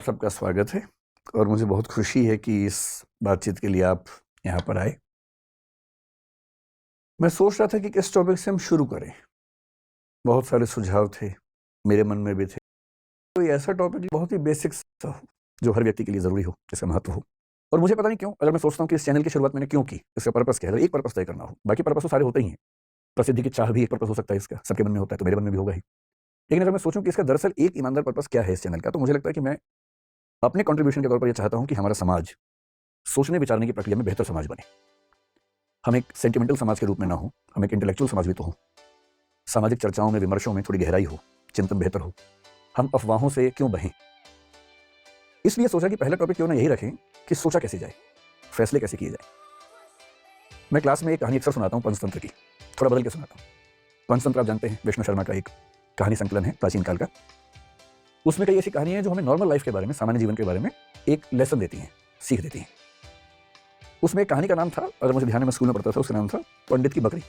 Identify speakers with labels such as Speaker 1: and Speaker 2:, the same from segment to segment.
Speaker 1: सबका स्वागत है और मुझे बहुत खुशी है कि इस बातचीत के लिए आप यहाँ पर आए। मैं सोच रहा था कि किस टॉपिक से हम शुरू करें। बहुत सारे सुझाव थे, मेरे मन में भी थे। कोई ऐसा टॉपिक बहुत ही बेसिक सा हो, जो हर व्यक्ति के लिए ज़रूरी हो, जिसका महत्व हो। और मुझे पता नहीं क्यों, अगर मैं सोचता हूँ कि इस चैनल की शुरुआत मैंने क्यों की, इसका पर्पस क्या है, अगर एक पर्पस तय करना हो, बाकी पर्पस तो सारे होते ही हैं। प्रसिद्धि की चाह भी एक पर्पस हो सकता है इसका, सबके मन में होता है, तो मेरे मन में भी होगा ही। लेकिन अगर मैं सोचूं कि इसका दरअसल एक ईमानदार पर्पस क्या है इस चैनल का, तो मुझे लगता है कि मैं अपने कंट्रीब्यूशन के तौर पर यह चाहता हूं कि हमारा समाज सोचने विचारने की प्रक्रिया में बेहतर समाज बने। हम एक सेंटिमेंटल समाज के रूप में ना हो, हम एक इंटेलेक्चुअल समाज भी तो हो। सामाजिक चर्चाओं में, विमर्शों में थोड़ी गहराई हो, चिंतन बेहतर हो। हम अफवाहों से क्यों बहें। इसलिए सोचा कि पहला टॉपिक क्यों ना यही रखें कि सोचा कैसे जाए, फैसले कैसे किए जाए। मैं क्लास में एक कहानी अक्सर सुनाता हूँ पंचतंत्र की, थोड़ा बदल के सुनाता हूँ। पंचतंत्र आप जानते हैं, विष्णु शर्मा का एक कहानी संकलन है प्राचीन काल का। उसमें कई ऐसी कहानियां हैं जो हमें नॉर्मल लाइफ के बारे में, सामान्य जीवन के बारे में एक लेसन देती हैं, सीख देती हैं। उसमें एक कहानी का नाम था, अगर मुझे ध्यान है, मैं स्कूल में पढ़ता था, उसका नाम था पंडित की बकरी।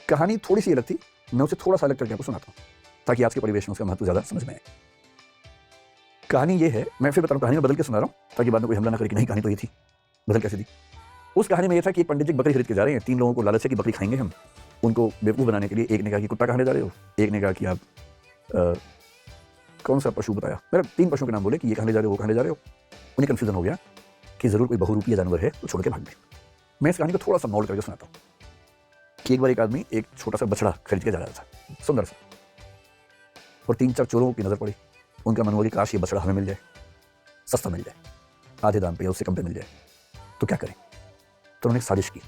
Speaker 1: कहानी थोड़ी सी अलग थी, मैं उसे थोड़ा सा अलग करके आपको सुनाता हूँ ताकि आज के परिवेश में उसका महत्व ज्यादा समझ में आए। कहानी ये है, मैं फिर बता रहा हूँ, कहानी में बदल के सुना रहा हूँ ताकि बाद में कोई हमला ना करे कि नहीं कहानी तो ये थी, बदल कैसे दी। उस कहानी में यह था कि एक पंडित जी बकरी खरीद के जा रहे हैं, 3 लोगों को लालच है कि बकरी खाएंगे हम। उनको बेवकूफ बनाने के लिए एक ने कहा कि कुत्ता खाने जा रहे हो, एक ने कहा कि आप कौन सा पशु बताया, मेरा 3 पशुओं के नाम बोले कि ये खाने जा रहे हो, वो खाने जा रहे हो। उन्हें कन्फ्यूजन हो गया कि जरूर कोई बहुरूपी जानवर है तो छोड़ के भाग गए। मैं इस कहानी को थोड़ा सा मोल्ड करके सुनाता हूँ कि एक बार एक आदमी एक छोटा सा बछड़ा खरीद के जा रहा था, सुंदर सा, और 3-4 चोरों की नजर पड़ी। उनका मन हुआ कि काश ये बछड़ा हमें मिल जाए, सस्ता मिल जाए, आधे दाम पे या उससे कम पे मिल जाए, तो क्या करें। तो उन्होंने एक साजिश की।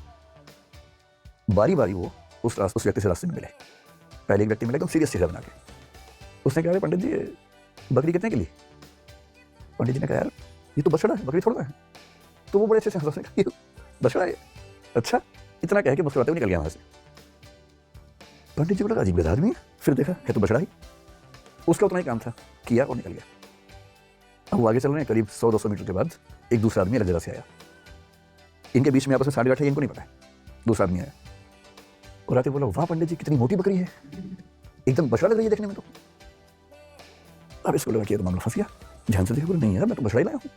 Speaker 1: बारी बारी वो उस व्यक्ति से रास्ते में मिले। पहले एक व्यक्ति मिले एकदम सीरियस चेहरा बना के। उसने कहा, पंडित जी बकरी कितने के लिए। पंडित जी ने कहा, यार ये तो बछड़ा है, बकरी थोड़ा है। तो वो बड़े अच्छे से हंसा, उसने कहा बछड़ा है, अच्छा। इतना कह के मुस्कुराते हुए निकल गया वहां से। पंडित जी को लगा अजीब गधा आदमी है, फिर देखा है तो बछड़ा ही। उसका उतना ही काम था, किया और निकल गया। अब वो आगे चल रहे हैं, करीब 100-200 मीटर के बाद एक दूसरा आदमी अलग जगह से आया। इनके बीच में आपस में साड़ी बैठे, इनको नहीं पता है। दूसरा आदमी आया और आते बोला, वाह पंडित जी कितनी मोटी बकरी है, एकदम बछड़ा लग रही है देखने में तो। अब इसको लगा कि तो मामला फंस गया। ध्यान से देखा, बोला नहीं यार मैं तो बछड़ा ही लाया हूँ।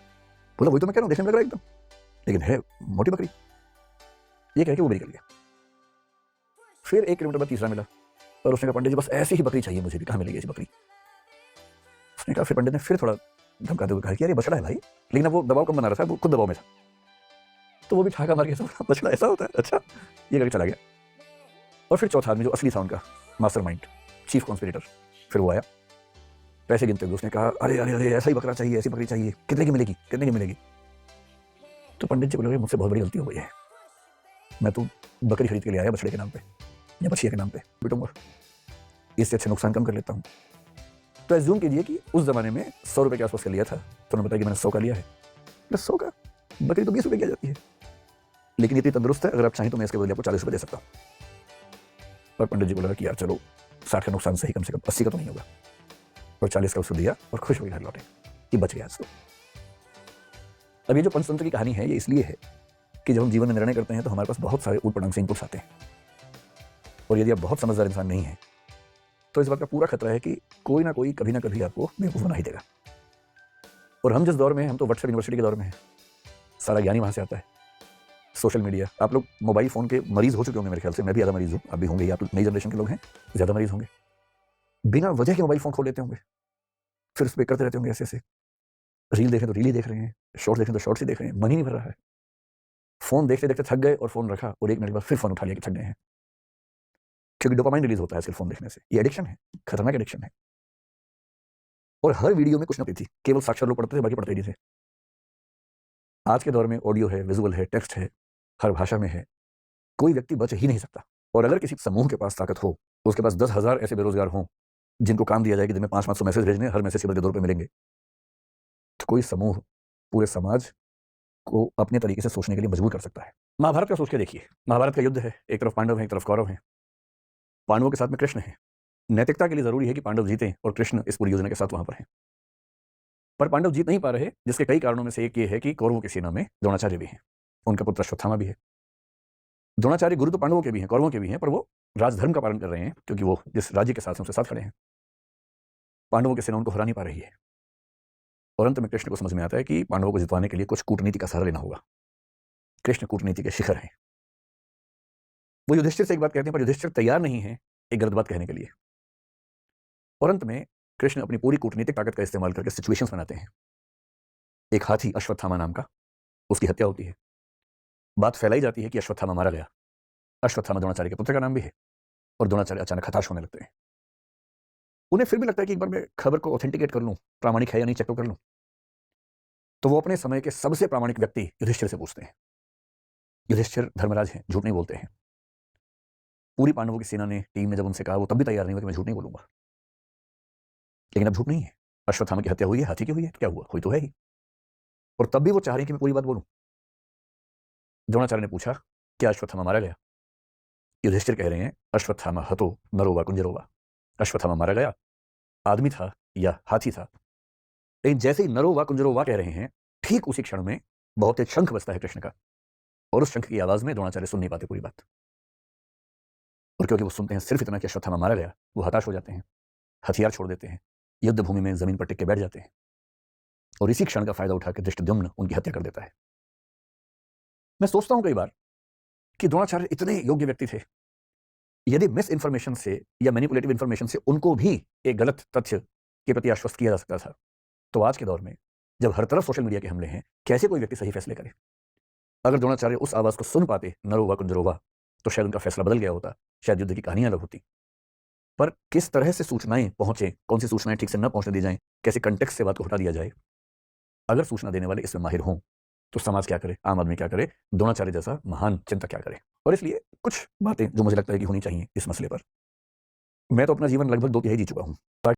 Speaker 1: बोला वही तो मैं कह रहा हूँ, देखने में लग रहा है एकदम, लेकिन है मोटी बकरी। ये कह के वो भी निकल गया। फिर 1 किलोमीटर बाद तीसरा मिला और उसने कहा, पंडित जी बस ऐसी ही बकरी चाहिए मुझे भी, कहाँ मिलेगी ऐसी बकरी। उसने कहा, फिर पंडित ने फिर थोड़ा धमकाते हुए कहा कि यार ये बछड़ा है भाई, लेकिन अब वो दबाव कम बना रहा था, वो खुद दबाव में था। तो वो भी ठाका मार के, बछड़ा ऐसा होता है, अच्छा, ये करके चला गया। और फिर चौथा आदमी जो असली था उनका मास्टरमाइंड, चीफ कॉन्स्पिरेटर, फिर वो आया। पैसे गिनते हुए उसने कहा, अरे अरे अरे ऐसा ही बकरा चाहिए, ऐसी बकरी चाहिए, कितने की मिलेगी, कितने की मिलेगी। तो पंडित जी बोले, मुझसे बहुत बड़ी गलती हो गई है, मैं तो बकरी खरीद के ले आया बछड़े के नाम पे या बछिया के नाम पे पिटूंगा, इससे अच्छा नुकसान कम कर लेता हूँ। तो एज्यूम कीजिए कि उस जमाने में 100 रुपए के आसपास का लिया था, तो उन्होंने बताया कि मैंने 100 का लिया है। 100 का, बकरी तो 20 रुपए की आ जाती है, लेकिन इतनी तंदुरुस्त है, अगर आप चाहें तो मैं इसके बदले आपको 40 रुपए दे सकता हूँ। पर पंडित जी को लगा कि यार चलो 60 का नुकसान सही, कम से कम 80 का तो नहीं होगा, और 40 का उसको दिया और खुश होकर घर लौटे कि बच गया आज तो। अब ये जो पंचतंत्र की कहानी है, ये इसलिए है कि जब हम जीवन में निर्णय करते हैं तो हमारे पास बहुत सारे ऊट पटांग से इनपुट्स आते हैं, और यदि आप बहुत समझदार इंसान नहीं है तो इस बात का पूरा खतरा है कि कोई ना कोई कभी ना कभी आपको बेवकूफ बना ही देगा। और हम जिस दौर में हैं, हम तो व्हाट्सएप यूनिवर्सिटी के दौर में हैं, सारा ज्ञान ही वहां से आता है। सोशल मीडिया, आप लोग मोबाइल फोन के मरीज हो चुके होंगे मेरे ख्याल से, मैं भी ज़्यादा मरीज हूँ, आप भी होंगे, आप नई जनरेशन के लोग हैं, ज़्यादा मरीज होंगे। बिना वजह के मोबाइल फोन खोल लेते होंगे, फिर उस पर करते रहते होंगे ऐसे ऐसे, रील देखें तो रील ही देख रहे हैं, शॉर्ट देखें तो शॉर्ट्स ही देख रहे हैं, मन ही नहीं भर रहा है। फोन देखते देखते थक गए और फोन रखा, और 1 मिनट के बाद फिर फोन उठा लिया कि थक गए हैं, क्योंकि डोपामाइन रिलीज होता है सिर्फ फोन देखने से। ये एडिक्शन है, खतरनाक एडिक्शन है। और हर वीडियो में कुछ ना थी, केवल साक्षर लोग पढ़ते थे, बाकी पढ़ते ही नहीं थे। आज के दौर में ऑडियो है, विजुअल है, टेक्स्ट है, हर भाषा में है, कोई व्यक्ति बच ही नहीं सकता। और अगर किसी समूह के पास ताकत हो, उसके पास 10,000 ऐसे बेरोजगार हों जिनको काम दिया जाए कि दिन में 500-500 मैसेज भेजने, हर मैसेज के बदले 2 रुपए मिलेंगे, तो कोई समूह पूरे समाज को अपने तरीके से सोचने के लिए मजबूर कर सकता है। महाभारत का सोच के देखिए, महाभारत का युद्ध है, एक तरफ पांडव है, एक तरफ कौरव है। पांडवों के साथ में कृष्ण है। नैतिकता के लिए जरूरी है कि पांडव जीतें और कृष्ण इस पूरी योजना के साथ वहां पर हैं। पर पांडव जीत नहीं पा रहे, जिसके कई कारणों में से एक ये है कि कौरवों की सेना में द्रोणाचार्य भी हैं, उनका पुत्र अश्वत्थामा भी है। द्रोणाचार्य गुरु तो पांडवों के भी हैं, कौरवों के भी हैं, पर वो राजधर्म का पालन कर रहे हैं, क्योंकि वो जिस राज्य के साथ उनके साथ खड़े हैं। पांडवों की सेना उनको हरा नहीं पा रही है। और अंत में कृष्ण को समझ में आता है कि पांडवों को जितवाने के लिए कुछ कूटनीति का सहारा लेना होगा। कृष्ण कूटनीति के शिखर हैं। वो युधिष्ठिर से एक बात कहते हैं, पर युधिष्ठिर तैयार नहीं है एक गलत बात कहने के लिए। और अंत में कृष्ण अपनी पूरी कूटनीतिक ताकत का इस्तेमाल करके सिचुएशंस बनाते हैं। एक हाथी अश्वत्थामा नाम का, उसकी हत्या होती है। बात फैलाई जाती है कि अश्वत्थामा मारा गया। अश्वत्थामा द्रोणाचार्य के पुत्र का नाम भी है। और द्रोणाचार्य अचानक हताश होने लगते हैं। उन्हें फिर भी लगता है कि एक बार मैं खबर को ऑथेंटिकेट कर लूं, प्रामाणिक है या नहीं चेक तो कर लूं। तो वो अपने समय के सबसे प्रामाणिक व्यक्ति युधिष्ठिर से पूछते हैं। युधिष्ठिर धर्मराज हैं, झूठ नहीं बोलते हैं। पूरी पांडवों की सेना ने, टीम ने जब उनसे कहा, वो तब भी तैयार नहीं हुआ कि मैं झूठ नहीं बोलूंगा। लेकिन अब झूठ नहीं है, अश्वत्थामा की हत्या हुई है, हाथी की हुई है, तो क्या हुआ? हुई तो है ही। और तब भी वो चाह रहे हैं कि मैं पूरी बात बोलूं। द्रोणाचार्य ने पूछा, क्या अश्वत्थामा मारा गया? युधिष्ठिर कह रहे हैं, अश्वत्थामा हतो नरोवा कुंजरोवा। अश्वत्थामा मारा गया, आदमी था या हाथी था। लेकिन जैसे ही नरोवा कुंजरोवा कह रहे हैं, ठीक उसी क्षण में बहुत तेज शंख बजता है कृष्ण का। और उस शंख की आवाज में द्रोणाचार्य सुन नहीं पाते पूरी बात। और क्योंकि वो सुनते हैं सिर्फ इतना कि अश्वत्थामा मारा गया, वो हताश हो जाते हैं, हथियार छोड़ देते हैं, युद्ध भूमि में जमीन पर टिक के बैठ जाते हैं। और इसी क्षण का फायदा उठाकर धृष्टद्युम्न उनकी हत्या कर देता है। मैं सोचता हूं कई बार कि द्रोणाचार्य इतने योग्य व्यक्ति थे, यदि मिस इंफॉर्मेशन से या मैनिपुलेटिव इंफॉर्मेशन से उनको भी एक गलत तथ्य के प्रति आश्वस्त किया जा सकता था, तो आज के दौर में जब हर तरफ सोशल मीडिया के हमले हैं, कैसे कोई व्यक्ति सही फैसले करे? अगर द्रोणाचार्य उस आवाज को सुन पाते, नरोवा कुंजरोवा, तो शायद उनका फैसला बदल गया होता, शायद युद्ध की कहानियां अलग होती। पर किस तरह से सूचनाएं पहुंचे, कौन सी सूचनाएं ठीक से न पहुंचने दी जाएं, कैसे कंटेक्स्ट से बात को हटा दिया जाए, अगर सूचना देने वाले इसमें माहिर हों, तो समाज क्या करे, आम आदमी क्या करे, द्रोणाचार्य जैसा महान चिंतक क्या करे? और इसलिए कुछ बातें जो मुझे लगता है कि होनी चाहिए इस मसले पर। मैं तो अपना जीवन लगभग 2 तिहाई जी चुका हूं।